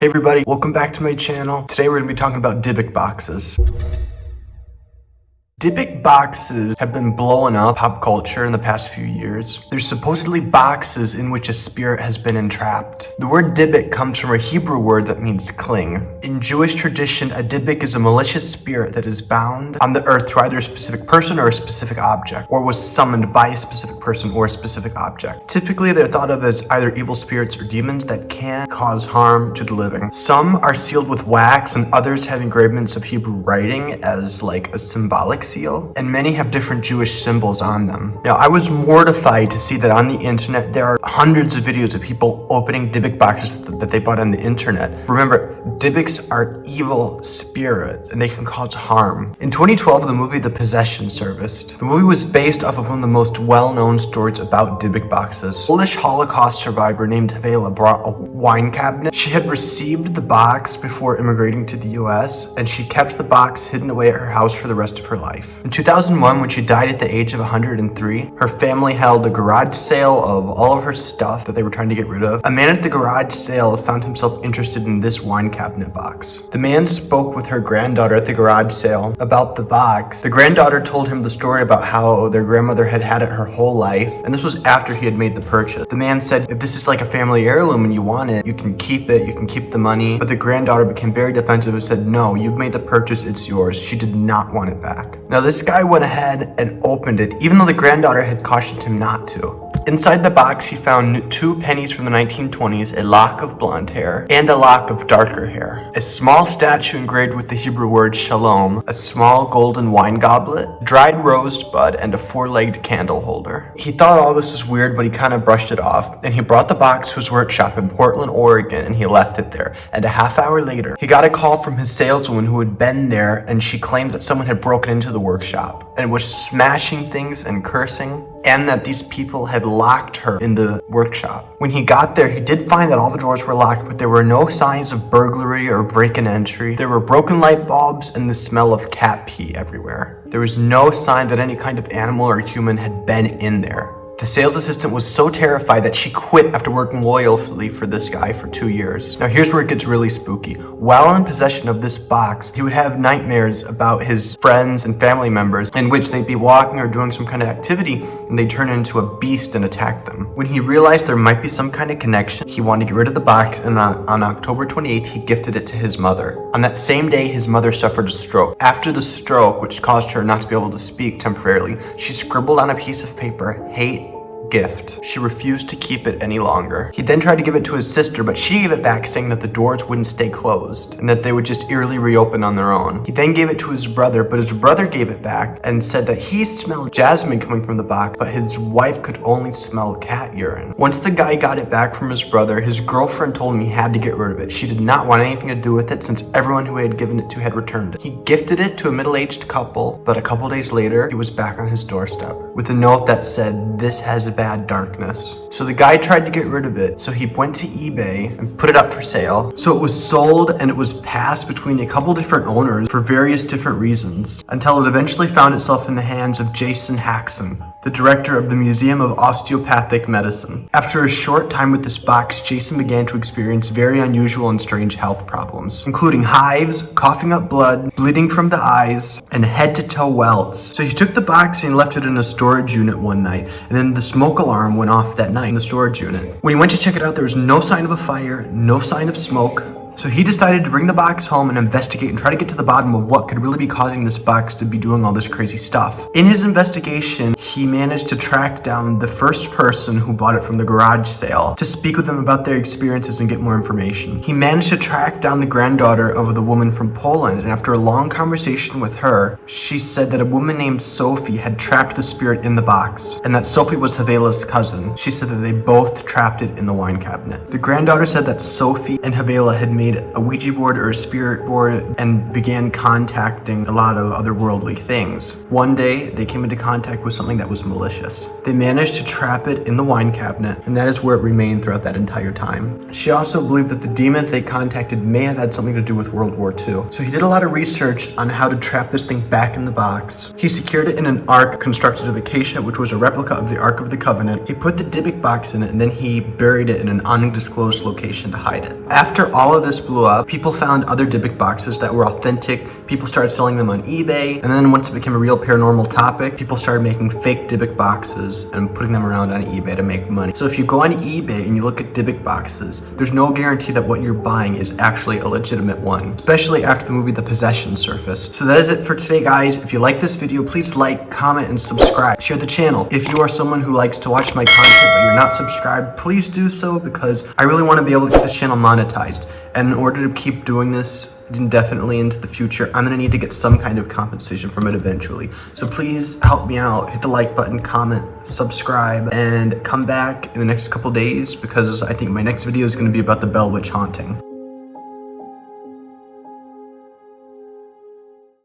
Hey everybody, welcome back to my channel. Today we're going to be talking about Dybbuk boxes. Dybbuk boxes have been blowing up pop culture in the past few years. They're supposedly boxes in which a spirit has been entrapped. The word Dybbuk comes from a Hebrew word that means cling. In Jewish tradition, a Dybbuk is a malicious spirit that is bound on the earth to either a specific person or a specific object, or was summoned by a specific person or a specific object. Typically, they're thought of as either evil spirits or demons that can cause harm to the living. Some are sealed with wax and others have engravements of Hebrew writing as like a symbolic seal, and many have different Jewish symbols on them. Now, I was mortified to see that on the internet there are hundreds of videos of people opening Dybbuk boxes that they bought on the internet. Remember, Dybbuks are evil spirits and they can cause harm. In 2012, the movie The Possession surfaced. The movie was based off of one of the most well-known stories about Dybbuk boxes. A Polish Holocaust survivor named Havela brought a wine cabinet. She had received the box before immigrating to the US, and she kept the box hidden away at her house for the rest of her life. In 2001, when she died at the age of 103, her family held a garage sale of all of her stuff that they were trying to get rid of. A man at the garage sale found himself interested in this wine cabinet box. The man spoke with her granddaughter at the garage sale about the box. The granddaughter told him the story about how their grandmother had had it her whole life, and this was after he had made the purchase. The man said, if this is like a family heirloom and you want it, you can keep it, you can keep the money. But the granddaughter became very defensive and said, no, you've made the purchase, it's yours. She did not want it back. Now this guy went ahead and opened it, even though the granddaughter had cautioned him not to. Inside the box, he found 2 pennies from the 1920s, a lock of blonde hair, and a lock of darker hair. A small statue engraved with the Hebrew word shalom, a small golden wine goblet, dried rosebud, and a 4-legged candle holder. He thought all this was weird, but he kind of brushed it off, and he brought the box to his workshop in Portland, Oregon, and he left it there. And a half hour later, he got a call from his saleswoman who had been there, and she claimed that someone had broken into the workshop and was smashing things and cursing, and that these people had locked her in the workshop. When he got there, he did find that all the doors were locked, but there were no signs of burglary or break-in entry. There were broken light bulbs and the smell of cat pee everywhere. There was no sign that any kind of animal or human had been in there. The sales assistant was so terrified that she quit after working loyally for this guy for 2 years. Now here's where it gets really spooky. While in possession of this box, he would have nightmares about his friends and family members in which they'd be walking or doing some kind of activity and they'd turn into a beast and attack them. When he realized there might be some kind of connection, he wanted to get rid of the box, and on October 28th, he gifted it to his mother. On that same day, his mother suffered a stroke. After the stroke, which caused her not to be able to speak temporarily, she scribbled on a piece of paper, "Hate gift." She refused to keep it any longer. He then tried to give it to his sister, but she gave it back, saying that the doors wouldn't stay closed and that they would just eerily reopen on their own. He then gave it to his brother, but his brother gave it back and said that he smelled jasmine coming from the box, but his wife could only smell cat urine. Once the guy got it back from his brother, his girlfriend told him he had to get rid of it. She did not want anything to do with it since everyone who he had given it to had returned it. He gifted it to a middle-aged couple, but a couple days later, it was back on his doorstep with a note that said, "This has a bad darkness." So the guy tried to get rid of it, so he went to eBay and put it up for sale. So it was sold and it was passed between a couple different owners for various different reasons, until it eventually found itself in the hands of Jason Haxon, the director of the Museum of Osteopathic Medicine. After a short time with this box, Jason began to experience very unusual and strange health problems, including hives, coughing up blood, bleeding from the eyes, and head-to-toe welts. So he took the box and left it in a storage unit one night, and then the smoke alarm went off that night in the storage unit. When he went to check it out, there was no sign of a fire, no sign of smoke. So he decided to bring the box home and investigate and try to get to the bottom of what could really be causing this box to be doing all this crazy stuff. In his investigation, he managed to track down the first person who bought it from the garage sale to speak with them about their experiences and get more information. He managed to track down the granddaughter of the woman from Poland, and after a long conversation with her, she said that a woman named Sophie had trapped the spirit in the box, and that Sophie was Havela's cousin. She said that they both trapped it in the wine cabinet. The granddaughter said that Sophie and Havela had made a Ouija board or a spirit board and began contacting a lot of otherworldly things. One day, they came into contact with something that was malicious. They managed to trap it in the wine cabinet, and that is where it remained throughout that entire time. She also believed that the demon they contacted may have had something to do with World War II. So he did a lot of research on how to trap this thing back in the box. He secured it in an ark constructed of acacia, which was a replica of the Ark of the Covenant. He put the Dybbuk box in it, and then he buried it in an undisclosed location to hide it. After all of this blew up, people found other Dybbuk boxes that were authentic. People started selling them on eBay. And then once it became a real paranormal topic, people started making fake Dybbuk boxes and putting them around on eBay to make money. So if you go on eBay and you look at Dybbuk boxes, there's no guarantee that what you're buying is actually a legitimate one, especially after the movie The Possession surfaced. So that is it for today, guys. If you like this video, please like, comment, and subscribe. Share the channel. If you are someone who likes to watch my content but you're not subscribed, please do so, because I really want to be able to get this channel monetized. And in order to keep doing this indefinitely into the future, I'm gonna need to get some kind of compensation from it eventually. So please help me out. Hit the like button, comment, subscribe, and come back in the next couple days, because I think my next video is gonna be about the Bell Witch haunting.